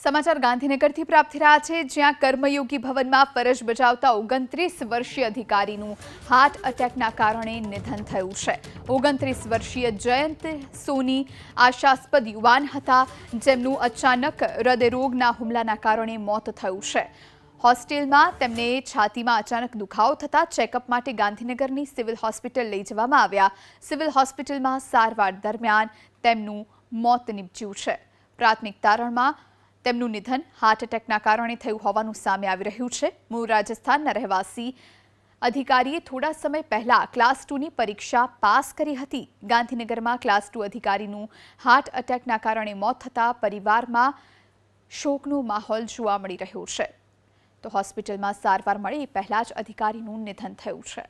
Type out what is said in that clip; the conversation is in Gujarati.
સમાચાર ગાંધીનગરથી પ્રાપ્ત થઈ રહ્યા છે, જ્યાં કર્મયોગી ભવનમાં ફરજ બજાવતા 29 વર્ષીય અધિકારીનું હાર્ટ એટેકના કારણે નિધન થયું છે। 29 વર્ષીય જયંત સોની આશાસ્પદ યુવાન હતા, જેમનું અચાનક હૃદયરોગના હુમલાના કારણે મોત થયું છે। હોસ્ટેલમાં તેમને છાતીમાં અચાનક દુખાવો થતા ચેકઅપ માટે ગાંધીનગરની સિવિલ હોસ્પિટલ લઈ જવામાં આવ્યા। સિવિલ હોસ્પિટલમાં સારવાર દરમિયાન તેમનું મોત નીપજ્યું છે। પ્રાથમિક તારણમાં તેમનું નિધન હાર્ટ એટેકના કારણે થયું હોવાનું સામે આવી રહ્યું છે। મૂળ રાજસ્થાનના રહેવાસી અધિકારીએ થોડા સમય પહેલા ક્લાસ 2ની પરીક્ષા પાસ કરી હતી। ગાંધીનગરમાં ક્લાસ 2 અધિકારીનું હાર્ટ એટેકના કારણે મોત થતાં પરિવારમાં શોકનો માહોલ જોવા મળી રહ્યો છે। તો હોસ્પિટલમાં સારવાર મળે એ પહેલા જ અધિકારીનું નિધન થયું છે।